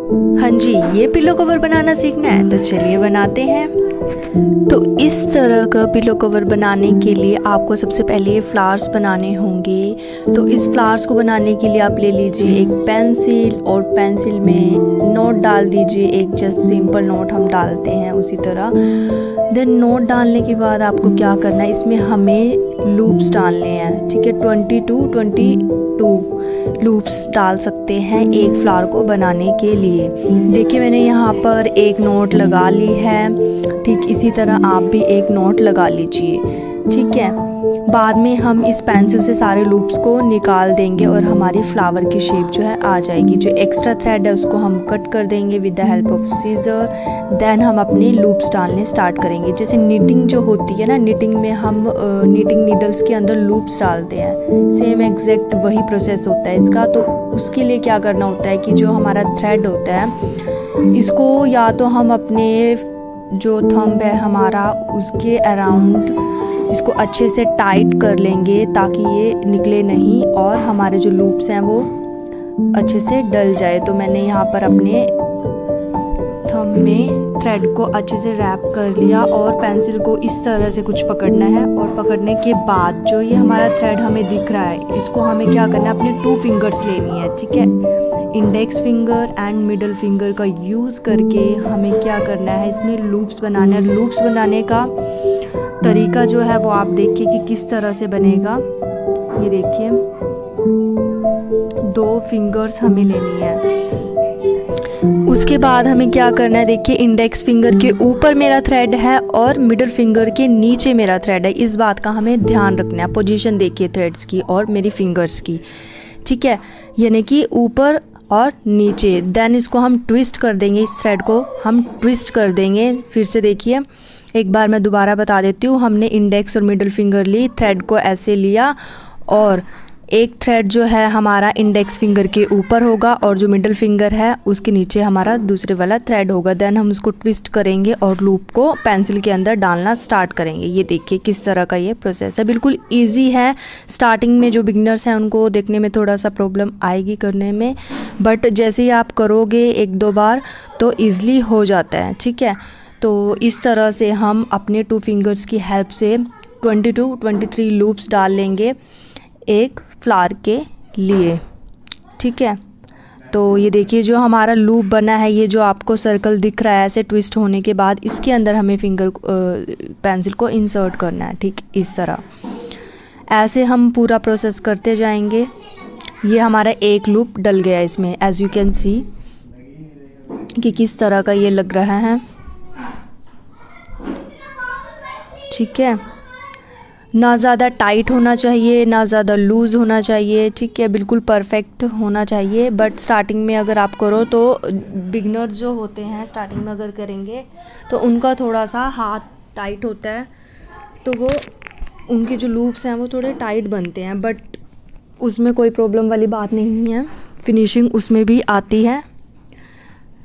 हाँ जी, ये pillow cover बनाना सीखना है तो चलिए बनाते हैं। तो इस तरह का पिलो कवर बनाने के लिए आपको सबसे पहले ये फ्लावर्स बनाने होंगे। तो इस फ्लावर्स को बनाने के लिए आप ले लीजिए एक पेंसिल और पेंसिल में नोट डाल दीजिए, एक जस्ट सिंपल नोट हम डालते हैं उसी तरह। देन नोट डालने के बाद आपको क्या करना है, इसमें हमें लूप्स डालने हैं, ठीक है। 22 लूप्स डाल सकते हैं एक फ्लावर को बनाने के लिए। देखिए मैंने यहाँ पर एक नोट लगा ली है, ठीक इसी तरह आप भी एक नोट लगा लीजिए, ठीक है। बाद में हम इस पेंसिल से सारे लूप्स को निकाल देंगे और हमारी फ्लावर की शेप जो है आ जाएगी। जो एक्स्ट्रा थ्रेड है उसको हम कट कर देंगे with the help of scissor. Then हम अपने लूप्स डालने स्टार्ट करेंगे। जैसे निटिंग जो होती है ना, निटिंग में हम निटिंग नीडल्स के अंदर लूप्स डालते हैं, सेम एग्जैक्ट वही प्रोसेस होता है इसका। तो उसके लिए क्या करना होता है कि जो हमारा थ्रेड होता है इसको या तो हम अपने जो थंब है हमारा उसके अराउंड इसको अच्छे से टाइट कर लेंगे ताकि ये निकले नहीं और हमारे जो लूप्स हैं वो अच्छे से डल जाए। तो मैंने यहाँ पर अपने थंब में थ्रेड को अच्छे से रैप कर लिया और पेंसिल को इस तरह से कुछ पकड़ना है। और पकड़ने के बाद जो ये हमारा थ्रेड हमें दिख रहा है इसको हमें क्या करना है, अपने 2 फिंगर्स लेनी है, ठीक है। Index finger and middle finger का यूज़ करके हमें क्या करना है, इसमें लूप्स बनाना है। लूप्स बनाने का तरीका जो है वो आप देखिए कि किस तरह से बनेगा। ये देखिए 2 फिंगर्स हमें लेनी है। उसके बाद हमें क्या करना है, देखिए इंडेक्स फिंगर के ऊपर मेरा थ्रेड है और मिडल फिंगर के नीचे मेरा थ्रेड है। इस बात का हमें ध्यान रखना है। पोजीशन देखिए थ्रेड्स की और मेरी फिंगर्स की, ठीक है, यानी कि ऊपर और नीचे। देन इसको हम ट्विस्ट कर देंगे, इस थ्रेड को हम ट्विस्ट कर देंगे। फिर से देखिए एक बार मैं दोबारा बता देती हूँ। हमने इंडेक्स और मिडल फिंगर ली, थ्रेड को ऐसे लिया और एक थ्रेड जो है हमारा इंडेक्स फिंगर के ऊपर होगा और जो मिडल फिंगर है उसके नीचे हमारा दूसरे वाला थ्रेड होगा। देन हम उसको ट्विस्ट करेंगे और लूप को पेंसिल के अंदर डालना स्टार्ट करेंगे। ये देखिए किस तरह का ये प्रोसेस है, बिल्कुल ईजी है। स्टार्टिंग में जो बिगिनर्स हैं उनको देखने में थोड़ा सा प्रॉब्लम आएगी करने में, बट जैसे ही आप करोगे 1-2 बार तो ईज़िली हो जाता है, ठीक है। तो इस तरह से हम अपने 2 फिंगर्स की हेल्प से 22-23 लूप्स डाल लेंगे एक फ्लावर के लिए, ठीक है। तो ये देखिए जो हमारा लूप बना है, ये जो आपको सर्कल दिख रहा है ऐसे ट्विस्ट होने के बाद इसके अंदर हमें पेंसिल को इंसर्ट करना है, ठीक इस तरह। ऐसे हम पूरा प्रोसेस करते जाएंगे। ये हमारा एक लूप डल गया इसमें, एज यू कैन सी कि किस तरह का ये लग रहा है, ठीक है। ना ज़्यादा टाइट होना चाहिए ना ज़्यादा लूज़ होना चाहिए, ठीक है, बिल्कुल परफेक्ट होना चाहिए। बट स्टार्टिंग में अगर आप करो तो बिगनर्स जो होते हैं स्टार्टिंग में अगर करेंगे तो उनका थोड़ा सा हाथ टाइट होता है, तो वो उनके जो लूप्स हैं वो थोड़े टाइट बनते हैं। बट उसमें कोई प्रॉब्लम वाली बात नहीं है, फिनिशिंग उसमें भी आती है।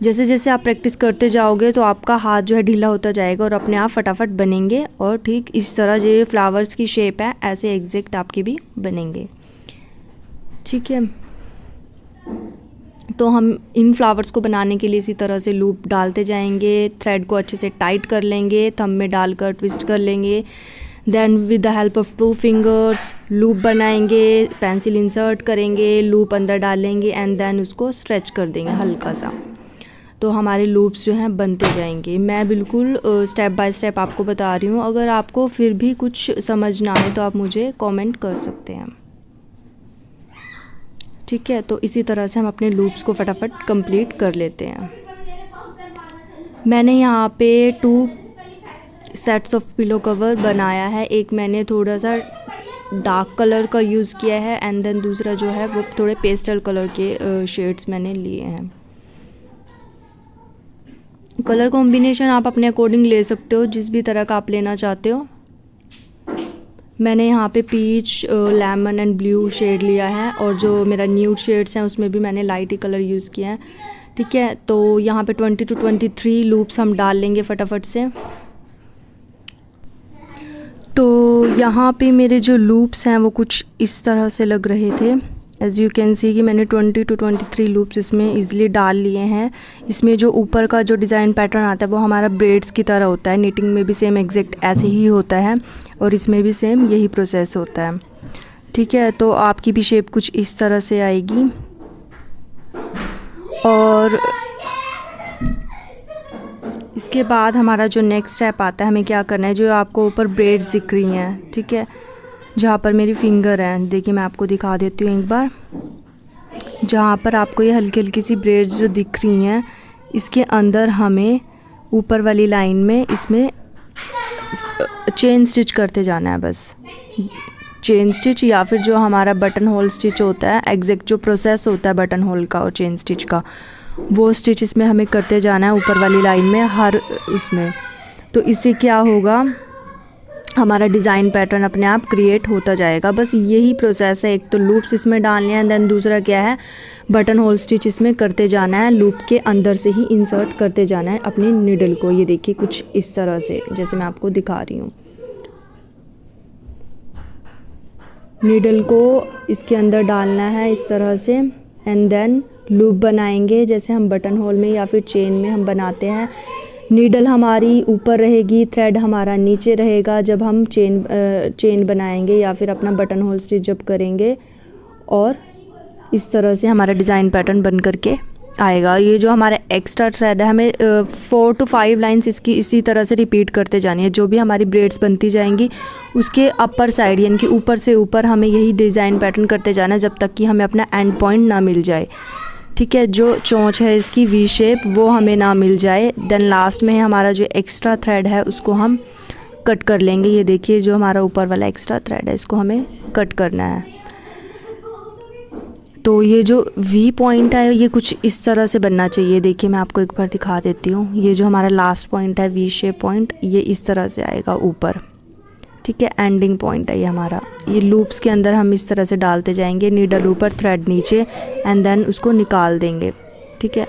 जैसे जैसे आप प्रैक्टिस करते जाओगे तो आपका हाथ जो है ढीला होता जाएगा और अपने आप फटाफट बनेंगे। और ठीक इस तरह जो फ्लावर्स की शेप है ऐसे एग्जैक्ट आपके भी बनेंगे, ठीक है। तो हम इन फ्लावर्स को बनाने के लिए इसी तरह से लूप डालते जाएंगे, थ्रेड को अच्छे से टाइट कर लेंगे, थंब में डालकर ट्विस्ट कर लेंगे। Then with the help of 2 fingers loop बनाएंगे, पेंसिल इंसर्ट करेंगे, लूप अंदर डालेंगे एंड देन उसको स्ट्रेच कर देंगे हल्का सा। तो हमारे लूप्स जो हैं बनते जाएंगे। मैं बिल्कुल स्टेप बाय स्टेप आपको बता रही हूँ। अगर आपको फिर भी कुछ समझ ना आए तो आप मुझे कमेंट कर सकते हैं, ठीक है। तो इसी तरह से हम अपने लूप्स को फटाफट कंप्लीट कर लेते हैं। मैंने यहाँ पे 2 सेट्स ऑफ पिलो कवर बनाया है। एक मैंने थोड़ा सा डार्क कलर का यूज़ किया है एंड देन दूसरा जो है वो थोड़े पेस्टल कलर के शेड्स मैंने लिए हैं। कलर कॉम्बिनेशन आप अपने अकॉर्डिंग ले सकते हो, जिस भी तरह का आप लेना चाहते हो। मैंने यहाँ पे peach, lemon and blue shade लिया है और जो मेरा न्यूड शेड्स हैं उसमें भी मैंने लाइट ही कलर यूज़ किया है, ठीक है। तो यहाँ पे 22-23 लूप्स हम डाल लेंगे फटाफट से। तो यहाँ पे मेरे जो लूप्स हैं वो कुछ इस तरह से लग रहे थे, एज़ यू कैन सी कि मैंने 20 to 23 लूप्स इसमें ईज़िली डाल लिए हैं। इसमें जो ऊपर का जो डिज़ाइन पैटर्न आता है वो हमारा ब्रेड्स की तरह होता है। निटिंग में भी सेम एग्जैक्ट ऐसे ही होता है और इसमें भी सेम यही प्रोसेस होता है। ठीक है, तो आपकी भी शेप कुछ इस तरह से आएगी। और इसके बाद हमारा जो नेक्स्ट स्टेप आता है, हमें क्या करना है, जो आपको ऊपर ब्रेड्स दिख रही हैं, ठीक है, जहाँ पर मेरी फिंगर है, देखिए मैं आपको दिखा देती हूँ एक बार। जहाँ पर आपको ये हल्की हल्की सी ब्रेड्स जो दिख रही हैं, इसके अंदर हमें ऊपर वाली लाइन में इसमें चेन स्टिच करते जाना है। बस चेन स्टिच या फिर जो हमारा बटन होल स्टिच होता है, एग्जैक्ट जो प्रोसेस होता है बटन होल का और चेन स्टिच का, वो स्टिच इसमें हमें करते जाना है ऊपर वाली लाइन में हर उसमें। तो इससे क्या होगा, हमारा डिज़ाइन पैटर्न अपने आप क्रिएट होता जाएगा। बस यही प्रोसेस है। एक तो लूप्स इसमें डालने हैं, देन दूसरा क्या है, बटन होल स्टिच इसमें करते जाना है, लूप के अंदर से ही इंसर्ट करते जाना है अपनी नीडल को। ये देखिए कुछ इस तरह से, जैसे मैं आपको दिखा रही हूँ। नीडल को इसके अंदर डालना है इस तरह से, एंड देन लूप बनाएंगे जैसे हम बटन होल में या फिर चेन में हम बनाते हैं। नीडल हमारी ऊपर रहेगी, थ्रेड हमारा नीचे रहेगा जब हम चेन बनाएंगे या फिर अपना बटन होल स्टिच जब करेंगे। और इस तरह से हमारा डिज़ाइन पैटर्न बन करके आएगा। ये जो हमारा एक्स्ट्रा थ्रेड है, हमें 4 to 5 लाइंस इसकी इसी तरह से रिपीट करते जानी है। जो भी हमारी ब्रेड्स बनती जाएंगी उसके अपर साइड यानी कि ऊपर से ऊपर हमें यही डिज़ाइन पैटर्न करते जाना है जब तक कि हमें अपना एंड पॉइंट ना मिल जाए। ठीक है, जो चोंच है इसकी वी शेप वो हमें ना मिल जाए। देन लास्ट में हमारा जो एक्स्ट्रा थ्रेड है उसको हम कट कर लेंगे। ये देखिए जो हमारा ऊपर वाला एक्स्ट्रा थ्रेड है इसको हमें कट करना है। तो ये जो वी पॉइंट है ये कुछ इस तरह से बनना चाहिए। देखिए मैं आपको एक बार दिखा देती हूँ। ये जो हमारा लास्ट पॉइंट है वी शेप पॉइंट, ये इस तरह से आएगा ऊपर। ठीक है, एंडिंग पॉइंट है ये हमारा। ये लूप्स के अंदर हम इस तरह से डालते जाएंगे, नीडल ऊपर थ्रेड नीचे, एंड देन उसको निकाल देंगे। ठीक है,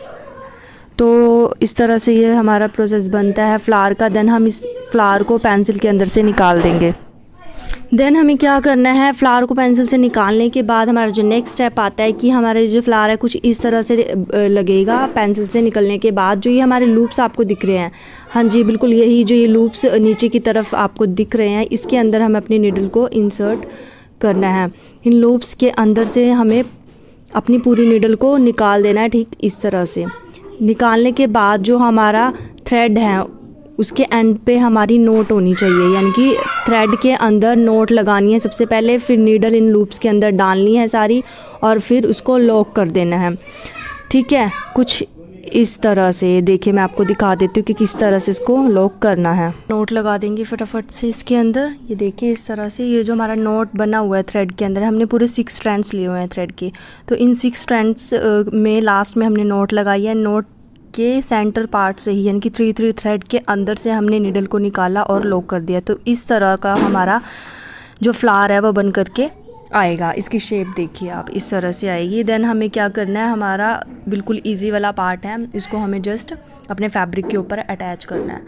तो इस तरह से ये हमारा प्रोसेस बनता है फ्लावर का। देन हम इस फ्लावर को पेंसिल के अंदर से निकाल देंगे। देन हमें क्या करना है, फ्लावर को पेंसिल से निकालने के बाद हमारा जो नेक्स्ट स्टेप आता है कि हमारे जो फ्लावर है कुछ इस तरह से लगेगा पेंसिल से निकलने के बाद। जो ये हमारे लूप्स आपको दिख रहे हैं, हाँ जी बिल्कुल यही जो ये लूप्स नीचे की तरफ आपको दिख रहे हैं, इसके अंदर हमें अपनी नीडल को इंसर्ट करना है। इन लूप्स के अंदर से हमें अपनी पूरी नीडल को निकाल देना है। ठीक इस तरह से निकालने के बाद जो हमारा थ्रेड है उसके एंड पे हमारी नोट होनी चाहिए, यानी कि थ्रेड के अंदर नोट लगानी है सबसे पहले, फिर नीडल इन लूप्स के अंदर डालनी है सारी और फिर उसको लॉक कर देना है। ठीक है, कुछ इस तरह से। देखिए मैं आपको दिखा देती हूँ कि किस तरह से इसको लॉक करना है। नोट लगा देंगे फटाफट से इसके अंदर। ये देखिए इस तरह से ये जो हमारा नोट बना हुआ है थ्रेड के अंदर, हमने पूरे 6 स्ट्रैंड्स लिए हुए हैं थ्रेड के। तो इन 6 स्ट्रैंड्स में लास्ट में हमने नोट लगाई है। नोट के सेंटर पार्ट से ही यानी कि 3 थ्रेड के अंदर से हमने नीडल को निकाला और लॉक कर दिया। तो इस तरह का हमारा जो फ्लावर है वो बन करके आएगा। इसकी शेप देखिए आप, इस तरह से आएगी। देन हमें क्या करना है, हमारा बिल्कुल इजी वाला पार्ट है, इसको हमें जस्ट अपने फैब्रिक के ऊपर अटैच करना है।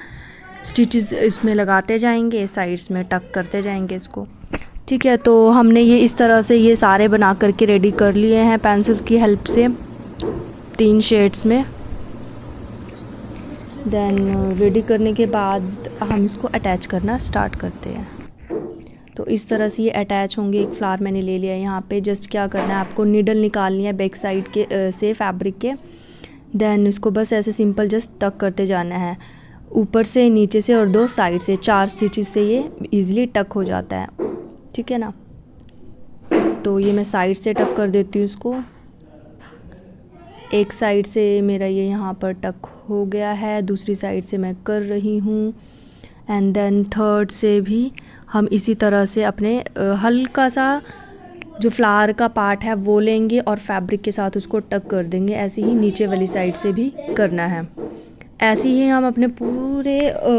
स्टिचेस इसमें लगाते जाएंगे, साइड्स में टक करते जाएंगे इसको। ठीक है, तो हमने ये इस तरह से ये सारे बना करके रेडी कर लिए हैं पेंसिल्स की हेल्प से 3 शेड्स में। देन रेडी करने के बाद हम इसको अटैच करना स्टार्ट करते हैं। तो इस तरह से ये अटैच होंगे। एक फ्लावर मैंने ले लिया है यहाँ पे। जस्ट क्या करना है, आपको नीडल निकालनी है बैक साइड के से फैब्रिक के। देन इसको बस ऐसे सिंपल जस्ट टक करते जाना है, ऊपर से नीचे से और 2 साइड से। 4 स्टिचेस से ये इजीली टक हो जाता है। ठीक है ना, तो ये मैं साइड से टक कर देती हूँ इसको। एक साइड से मेरा ये यहाँ पर टक हो गया है, दूसरी साइड से मैं कर रही हूँ, एंड देन थर्ड से भी हम इसी तरह से अपने हल्का सा जो फ्लावर का पार्ट है वो लेंगे और फैब्रिक के साथ उसको टक कर देंगे। ऐसे ही नीचे वाली साइड से भी करना है। ऐसे ही हम अपने पूरे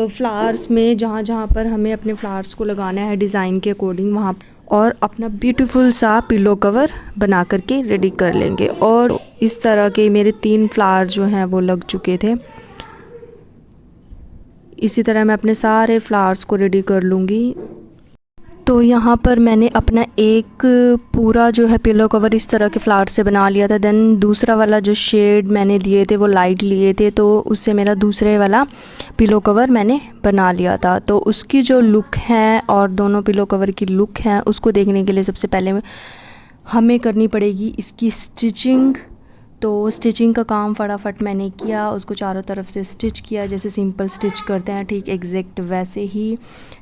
फ्लावर्स में जहाँ जहाँ पर हमें अपने फ्लावर्स को लगाना है डिज़ाइन के अकॉर्डिंग वहाँ और अपना ब्यूटीफुल सा पिलो कवर बना करके रेडी कर लेंगे। और इस तरह के मेरे 3 फ्लावर जो हैं वो लग चुके थे। इसी तरह मैं अपने सारे फ्लावर्स को रेडी कर लूँगी। तो यहाँ पर मैंने अपना एक पूरा जो है पिलो कवर इस तरह के फ्लावर से बना लिया था। देन दूसरा वाला जो शेड मैंने लिए थे वो लाइट लिए थे, तो उससे मेरा दूसरे वाला पिलो कवर मैंने बना लिया था। तो उसकी जो लुक है और दोनों पिलो कवर की लुक है उसको देखने के लिए सबसे पहले हमें करनी पड़ेगी इसकी स्टिचिंग। तो स्टिचिंग का काम फटाफट मैंने किया, उसको चारों तरफ से स्टिच किया जैसे सिंपल स्टिच करते हैं, ठीक एग्जैक्ट वैसे ही।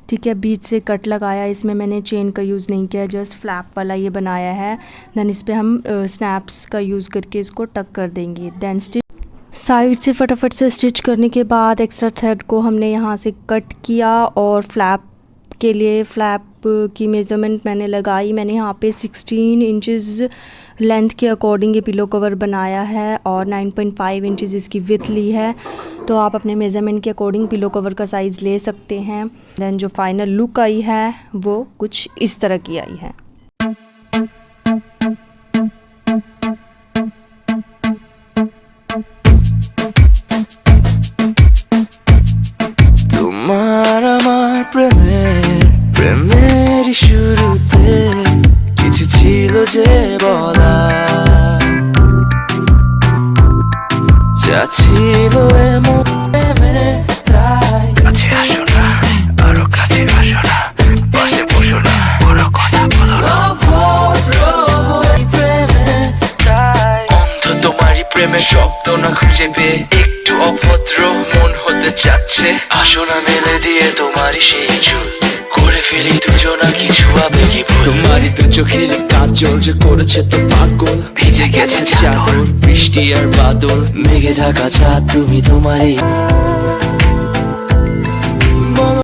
ठीक है, बीच से कट लगाया, इसमें मैंने चेन का यूज़ नहीं किया, जस्ट फ्लैप वाला ये बनाया है। देन इस पर हम स्नैप्स का यूज़ करके इसको टक कर देंगे। देन स्टिच साइड से फटाफट से स्टिच करने के बाद एक्स्ट्रा थ्रेड को हमने यहाँ से कट किया और फ्लैप के लिए फ्लैप की मेज़रमेंट मैंने लगाई। मैंने यहाँ पे 16 इंचज़ लेंथ के अकॉर्डिंग ये पिलो कवर बनाया है और 9.5 इंचज़ इसकी विड्थ ली है। तो आप अपने मेज़रमेंट के अकॉर्डिंग पिलो कवर का साइज़ ले सकते हैं। देन जो फाइनल लुक आई है वो कुछ इस तरह की आई है। তোমার আমার প্রেমের শুরুতে কিছু ছিল যে বলা, যা ছিল এমন প্রেমে তাই কাছে আসো না, আরো কাছে আসো না, পাশে বসো না, কোনো কথা বলো না, অভদ্র এই প্রেমে তাই অন্ধ তোমারই প্রেমে শব্দ না খুঁজে পেয়ে একটু অভদ্র মন হতে চাচ্ছে। আসো না মেলে দিয়ে তোমারই সেই চুল করে ফেলি দুজনা কিছু আবেগী ভুল। তোমারই তো চোখের কাজল যে করেছে তো পাগল, ভিজে গেছে চাদর বৃষ্টি আর বাদল, মেঘে ঢাকা চাঁদ তুমি তোমারই